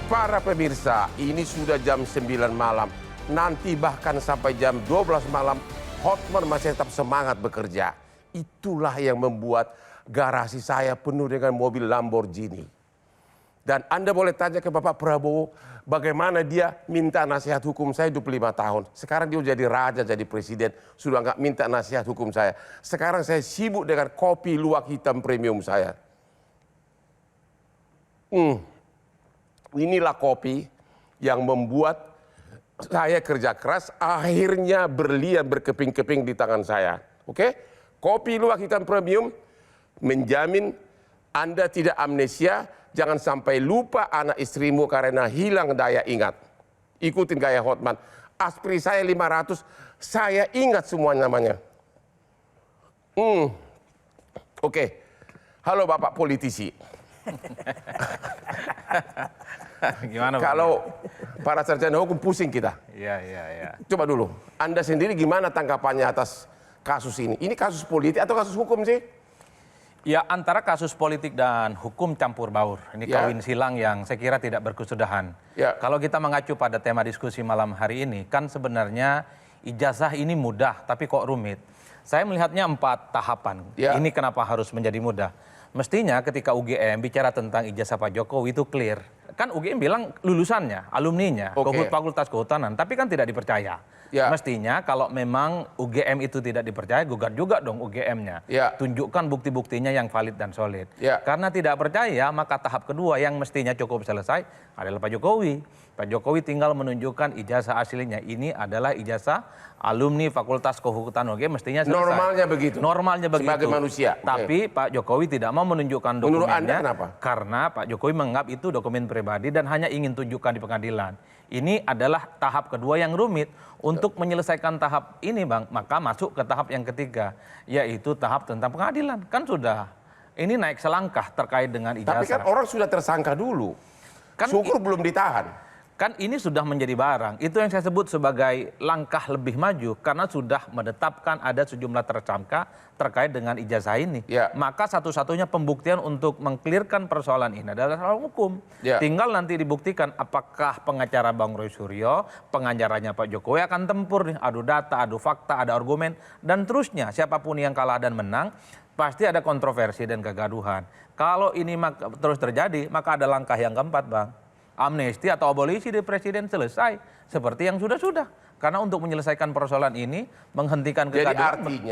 Para pemirsa, ini sudah jam 9 malam. Nanti bahkan sampai jam 12 malam, Hotman masih tetap semangat bekerja. Itulah yang membuat garasi saya penuh dengan mobil Lamborghini. Dan Anda boleh tanya ke Bapak Prabowo, bagaimana dia minta nasihat hukum saya 25 tahun. Sekarang dia jadi raja, jadi presiden, sudah nggak minta nasihat hukum saya. Sekarang saya sibuk dengan kopi luwak hitam premium saya. Inilah kopi yang membuat saya kerja keras, akhirnya berlian berkeping-keping di tangan saya. Oke? Kopi luwak hitam premium menjamin Anda tidak amnesia, jangan sampai lupa anak istrimu karena hilang daya ingat. Ikutin gaya Hotman. Aspri saya 500, saya ingat semua namanya. Oke. Halo Bapak politisi. Gimana, kalau para sarjana hukum pusing kita. Iya. Coba dulu, Anda sendiri gimana tanggapannya atas kasus ini? Ini kasus politik atau kasus hukum sih? Ya, antara kasus politik dan hukum campur baur. Ini kawin silang yang saya kira tidak berkesudahan. Kalau kita mengacu pada tema diskusi malam hari ini, kan sebenarnya ijazah ini mudah, tapi kok rumit. Saya melihatnya 4 tahapan. Ini kenapa harus menjadi mudah. Mestinya ketika UGM bicara tentang ijazah Pak Jokowi itu clear. Kan UGM bilang lulusannya, alumninya, Fakultas Kehutanan, tapi kan tidak dipercaya. Mestinya kalau memang UGM itu tidak dipercaya, gugat juga dong UGM-nya. Tunjukkan bukti-buktinya yang valid dan solid. Karena tidak percaya, maka tahap kedua yang mestinya cukup selesai adalah Pak Jokowi. Pak Jokowi tinggal menunjukkan ijazah aslinya. Ini adalah ijazah alumni Fakultas Kehutanan UGM, mestinya selesai. Normalnya begitu? Normalnya begitu. Sebagai manusia? Tapi Pak Jokowi tidak mau menunjukkan dokumennya. Menurut Anda kenapa? Karena Pak Jokowi menganggap itu dokumen pribadi dan hanya ingin tunjukkan di pengadilan. Ini adalah tahap kedua yang rumit. Untuk menyelesaikan tahap ini, Bang, maka masuk ke tahap yang ketiga, yaitu tahap tentang pengadilan. Kan sudah, ini naik selangkah terkait dengan ijazah. Tapi kan orang sudah tersangka dulu. Kan syukur belum ditahan. Kan ini sudah menjadi barang. Itu yang saya sebut sebagai langkah lebih maju karena sudah menetapkan ada sejumlah tersangka terkait dengan ijazah ini. Maka satu-satunya pembuktian untuk mengklirkan persoalan ini adalah soal hukum. Tinggal nanti dibuktikan apakah pengacara Bang Roy Suryo, pengacaranya Pak Jokowi akan tempur nih, adu data, adu fakta, ada argumen dan terusnya. Siapapun yang kalah dan menang pasti ada kontroversi dan kegaduhan. Kalau ini terus terjadi, maka ada langkah yang keempat, Bang. Amnesti atau abolisi dari presiden selesai seperti yang sudah-sudah. Karena untuk menyelesaikan persoalan ini, menghentikan kegaduhan. Jadi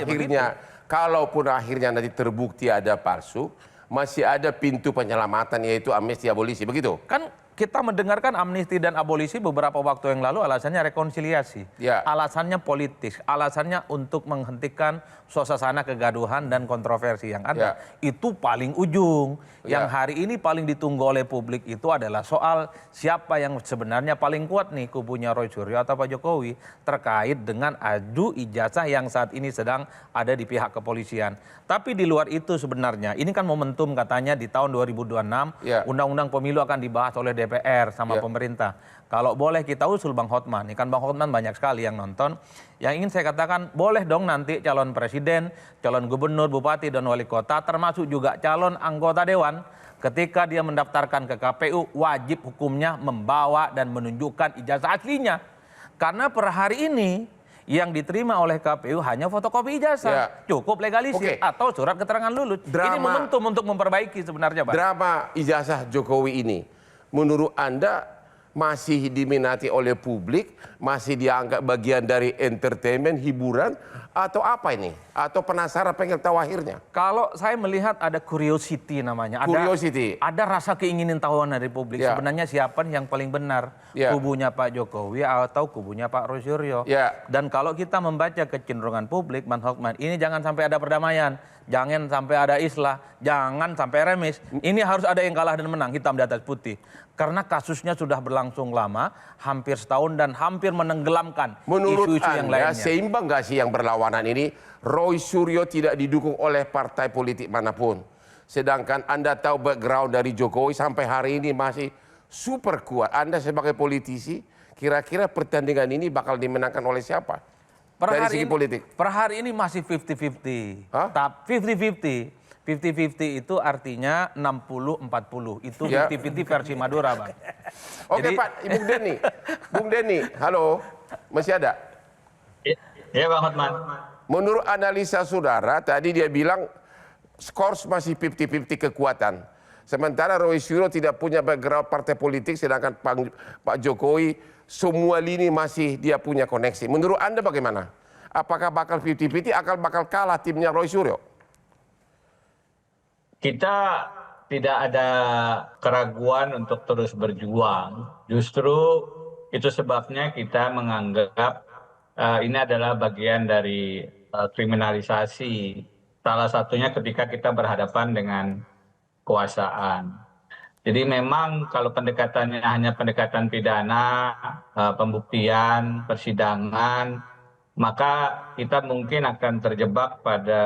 artinya kalaupun akhirnya nanti terbukti ada palsu, masih ada pintu penyelamatan yaitu amnesti abolisi, begitu? Kan kita mendengarkan amnesti dan abolisi beberapa waktu yang lalu alasannya rekonsiliasi. Alasannya politis, alasannya untuk menghentikan suasana kegaduhan dan kontroversi yang ada. Itu paling ujung. Yang hari ini paling ditunggu oleh publik itu adalah soal siapa yang sebenarnya paling kuat nih, kubunya Roy Suryo atau Pak Jokowi terkait dengan adu ijazah yang saat ini sedang ada di pihak kepolisian. Tapi di luar itu sebenarnya, ini kan momentum katanya di tahun 2026 Undang-Undang Pemilu akan dibahas oleh DPR sama pemerintah. Kalau boleh kita usul Bang Hotman, ini kan Bang Hotman banyak sekali yang nonton. Yang ingin saya katakan, boleh dong nanti calon presiden, calon gubernur, bupati, dan wali kota, termasuk juga calon anggota dewan, ketika dia mendaftarkan ke KPU, wajib hukumnya membawa dan menunjukkan ijazah aslinya. Karena per hari ini, yang diterima oleh KPU hanya fotokopi ijazah, cukup legalisir atau surat keterangan lulus. Ini momentum untuk memperbaiki sebenarnya, Pak. Drama ijazah Jokowi ini, menurut Anda masih diminati oleh publik, masih dianggap bagian dari entertainment, hiburan, atau apa ini? Atau penasaran pengen tahu akhirnya? Kalau saya melihat ada curiosity namanya. Ada rasa keinginin tahuan dari publik. Sebenarnya siapa yang paling benar? Kubunya Pak Jokowi atau kubunya Pak Roy Suryo? Dan kalau kita membaca kecenderungan publik, Bang Hotman, ini jangan sampai ada perdamaian. Jangan sampai ada islah, jangan sampai remis. Ini harus ada yang kalah dan menang, hitam di atas putih. Karena kasusnya sudah berlangsung lama, hampir setahun dan hampir menenggelamkan isu-isu yang lainnya. Seimbang nggak sih yang berlawanan ini? Roy Suryo tidak didukung oleh partai politik manapun. Sedangkan Anda tahu background dari Jokowi sampai hari ini masih super kuat. Anda sebagai politisi, kira-kira pertandingan ini bakal dimenangkan oleh siapa? Dari segi politik. Per hari ini masih 50-50. 50-50. 50-50 itu artinya 60-40. Itu 50-50 versi Madura, Bang. Oke, Jadi, Pak, Bung Denny, halo, masih ada? Iya, Bang Hotman. Menurut analisa saudara, tadi dia bilang skors masih 50-50 kekuatan. Sementara Roy Suryo tidak punya background partai politik, sedangkan Pak Jokowi semua lini masih dia punya koneksi. Menurut Anda bagaimana? Apakah bakal 50-50, bakal kalah timnya Roy Suryo? Kita tidak ada keraguan untuk terus berjuang. Justru itu sebabnya kita menganggap ini adalah bagian dari kriminalisasi. Salah satunya ketika kita berhadapan dengan kekuasaan. Jadi memang kalau pendekatannya hanya pendekatan pidana, pembuktian, persidangan, maka kita mungkin akan terjebak pada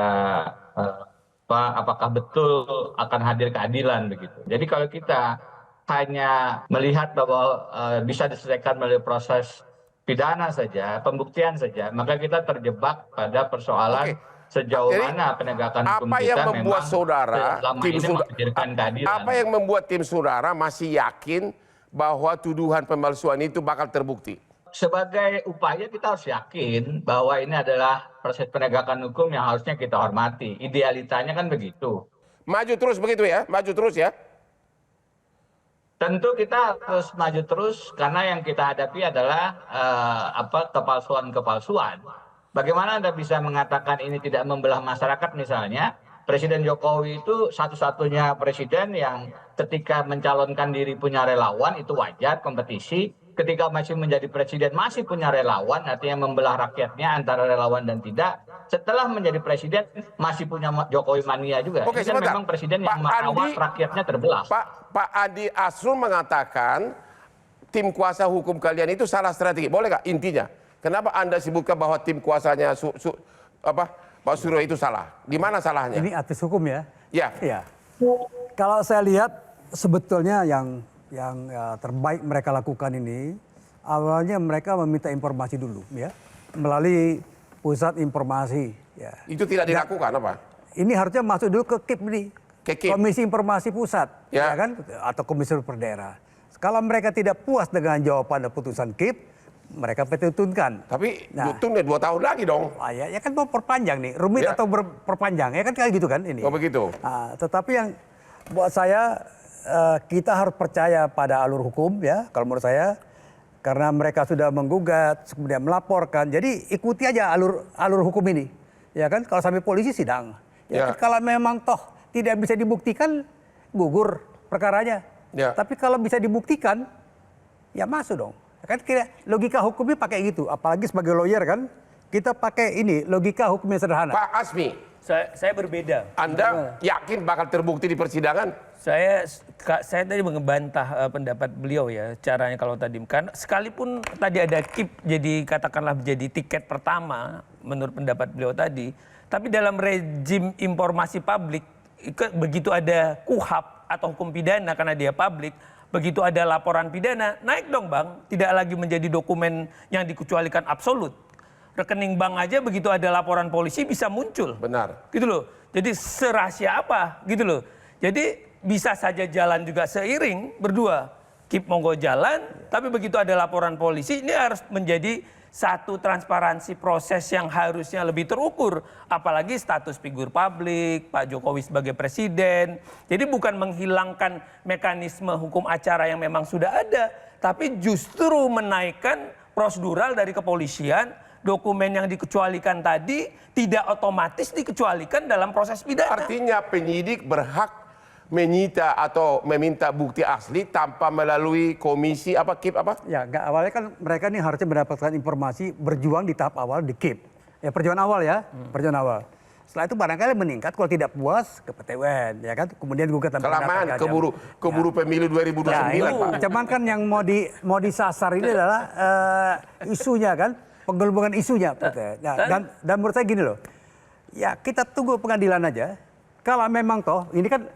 apakah betul akan hadir keadilan begitu. Jadi kalau kita hanya melihat bahwa bisa diselesaikan melalui proses pidana saja, pembuktian saja, maka kita terjebak pada persoalan sejauh mana penegakan hukum apa yang kita membuat memang saudara, tim menghadirkan keadilan. apa yang membuat tim saudara masih yakin bahwa tuduhan pemalsuan itu bakal terbukti? Sebagai upaya kita harus yakin bahwa ini adalah proses penegakan hukum yang harusnya kita hormati. Idealitanya kan begitu. Maju terus begitu ya, maju terus ya. Tentu kita harus maju terus karena yang kita hadapi adalah kepalsuan-kepalsuan. Bagaimana Anda bisa mengatakan ini tidak membelah masyarakat misalnya? Presiden Jokowi itu satu-satunya presiden yang ketika mencalonkan diri punya relawan, itu wajar, kompetisi. Ketika masih menjadi presiden masih punya relawan, artinya membelah rakyatnya antara relawan dan tidak. Setelah menjadi presiden masih punya Jokowi mania juga. Oke, ini kan memang presiden yang merawat rakyatnya terbelah. Pak Andi Asrul mengatakan tim kuasa hukum kalian itu salah strategi. Boleh nggak intinya? Kenapa Anda sebutkan bahwa tim kuasanya Pak Suryo itu salah? Di mana salahnya? Ini artis hukum ya? Ya. Kalau saya lihat sebetulnya yang terbaik mereka lakukan ini, awalnya mereka meminta informasi dulu ya, melalui pusat informasi. Ya. Itu tidak dilakukan apa? Ini harusnya masuk dulu ke KIP nih, Komisi Informasi Pusat, ya kan, atau Komisi per daerah. Kalau mereka tidak puas dengan jawaban dan putusan KIP, mereka petuntunkan. Tapi butuhnya 2 tahun lagi dong. Ya kan mau perpanjang nih, rumit atau perpanjang, ya kan kayak gitu kan ini. Oh begitu. Tetapi yang buat saya kita harus percaya pada alur hukum ya, kalau menurut saya, karena mereka sudah menggugat, kemudian melaporkan, jadi ikuti aja alur hukum ini, ya kan. Kalau sampai polisi sidang, ya kan, kalau memang toh tidak bisa dibuktikan, gugur perkaranya. Tapi kalau bisa dibuktikan, ya masuk dong. Kan logika hukumnya pakai gitu, apalagi sebagai lawyer kan, kita pakai ini logika hukum yang sederhana. Pak Asmi, saya berbeda. Anda yakin bakal terbukti di persidangan? Saya tadi mengebantah pendapat beliau ya, caranya kalau tadi kan sekalipun tadi ada KIP jadi katakanlah jadi tiket pertama menurut pendapat beliau tadi, tapi dalam rejim informasi publik begitu ada KUHAP atau hukum pidana karena dia publik, begitu ada laporan pidana, naik dong Bang. Tidak lagi menjadi dokumen yang dikecualikan absolut. Rekening bank aja begitu ada laporan polisi bisa muncul. Benar. Gitu loh. Jadi serahasia apa gitu loh. Jadi bisa saja jalan juga seiring berdua. KIP monggo jalan, tapi begitu ada laporan polisi ini harus menjadi satu transparansi proses yang harusnya lebih terukur. Apalagi status figur publik, Pak Jokowi sebagai presiden. Jadi bukan menghilangkan mekanisme hukum acara yang memang sudah ada. Tapi justru menaikkan prosedural dari kepolisian, dokumen yang dikecualikan tadi tidak otomatis dikecualikan dalam proses pidana. Artinya penyidik berhak menyita atau meminta bukti asli tanpa melalui komisi KIP apa? Ya, awalnya kan mereka nih harusnya mendapatkan informasi berjuang di tahap awal di KIP. Ya perjuangan awal ya, perjuangan awal. Setelah itu barangkali meningkat kalau tidak puas ke PT UN, ya kan? Kemudian gugatan kelamaan keburu pemilu 2029, Pak. Cuman kan yang mau disasar ini adalah isunya kan, penggelembungan isunya. Dan menurut saya gini loh, ya kita tunggu pengadilan aja. Kalau memang toh ini kan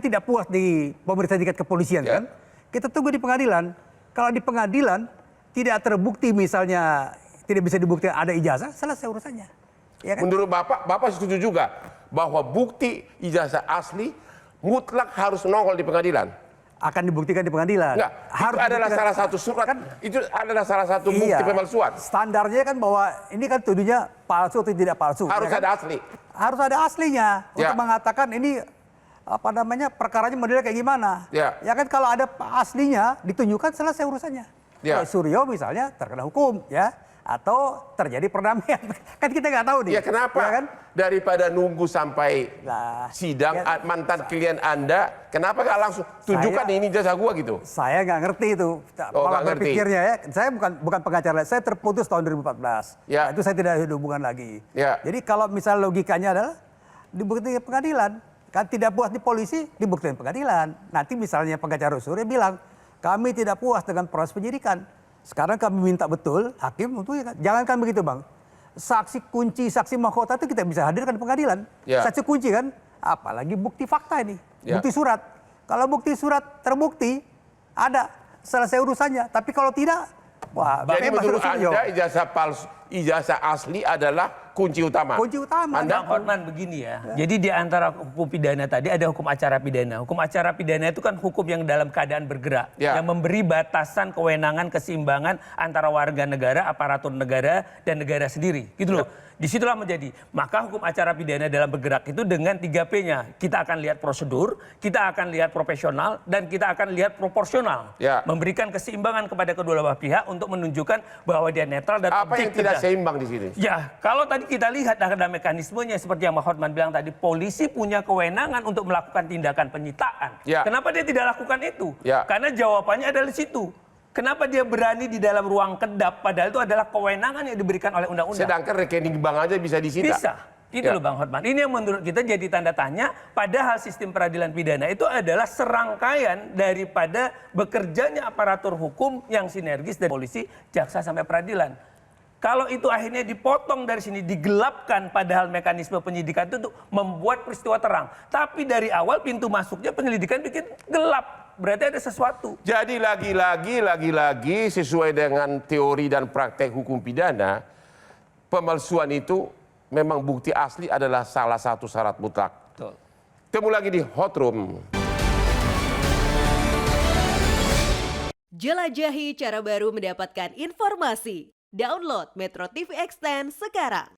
tidak puas di pemerintah tingkat kepolisian kan, kita tunggu di pengadilan. Kalau di pengadilan tidak terbukti misalnya tidak bisa dibuktikan ada ijazah, selesai urusannya. Ya kan? Menurut Bapak setuju juga bahwa bukti ijazah asli mutlak harus nongol di pengadilan. Akan dibuktikan di pengadilan. Enggak, itu adalah salah satu surat, itu adalah salah satu bukti pemalsuan. Standarnya kan bahwa ini kan tuduhnya palsu atau tidak palsu. Harus ya kan? ada asli. Harus ada aslinya untuk mengatakan ini apa namanya perkaranya modelnya kayak gimana. Ya kan kalau ada aslinya ditunjukkan selesai urusannya. Kayak Suryo misalnya terkena hukum ya. Atau terjadi perdamaian. Kan kita nggak tahu nih. Ya kenapa? Ya kan? Daripada nunggu sampai sidang mantan klien Anda, kenapa nggak langsung tunjukkan ini jasa gua gitu? Saya nggak ngerti itu. Pola berpikirnya ya. Saya bukan pengacara. Saya terputus tahun 2014. Nah, itu saya tidak ada hubungan lagi. Jadi kalau misal logikanya adalah dibuktikan pengadilan, kan tidak puas di polisi, dibuktikan pengadilan. Nanti misalnya pengacara Surya bilang, kami tidak puas dengan proses penyidikan. Sekarang kami minta betul hakim untuk jangankan begitu bang, saksi kunci, saksi mahkota itu kita bisa hadirkan di pengadilan. Saksi kunci kan, apalagi bukti fakta ini, bukti surat. Kalau bukti surat terbukti ada selesai urusannya. Tapi kalau tidak, wah. Jadi menurut Anda ijazah asli adalah kunci utama. Kunci utama. Bang Hotman begini ya. Jadi di antara hukum pidana tadi ada hukum acara pidana. Hukum acara pidana itu kan hukum yang dalam keadaan bergerak, yang memberi batasan kewenangan keseimbangan antara warga negara, aparatur negara dan negara sendiri. Gitu loh. Disitulah menjadi. Maka hukum acara pidana dalam bergerak itu dengan 3P-nya. Kita akan lihat prosedur, kita akan lihat profesional, dan kita akan lihat proporsional. Memberikan keseimbangan kepada kedua belah pihak untuk menunjukkan bahwa dia netral dan apa yang tidak seimbang di sini? Ya, kalau tadi kita lihat ada mekanismenya seperti yang Pak Hotman bilang tadi, polisi punya kewenangan untuk melakukan tindakan penyitaan. Kenapa dia tidak lakukan itu? Karena jawabannya adalah di situ. Kenapa dia berani di dalam ruang kedap padahal itu adalah kewenangan yang diberikan oleh undang-undang. Sedangkan rekening bank aja bisa disita. Bisa. Itu loh Bang Hotman. Ini yang menurut kita jadi tanda tanya, padahal sistem peradilan pidana itu adalah serangkaian daripada bekerjanya aparatur hukum yang sinergis dari polisi, jaksa sampai peradilan. Kalau itu akhirnya dipotong dari sini, digelapkan padahal mekanisme penyidikan itu untuk membuat peristiwa terang. Tapi dari awal pintu masuknya penyelidikan bikin gelap. Berarti ada sesuatu. Jadi lagi-lagi sesuai dengan teori dan praktek hukum pidana, pemalsuan itu memang bukti asli adalah salah satu syarat mutlak. Betul. Temu lagi di Hot Room. Jelajahi cara baru mendapatkan informasi. Download Metro TV Extend sekarang.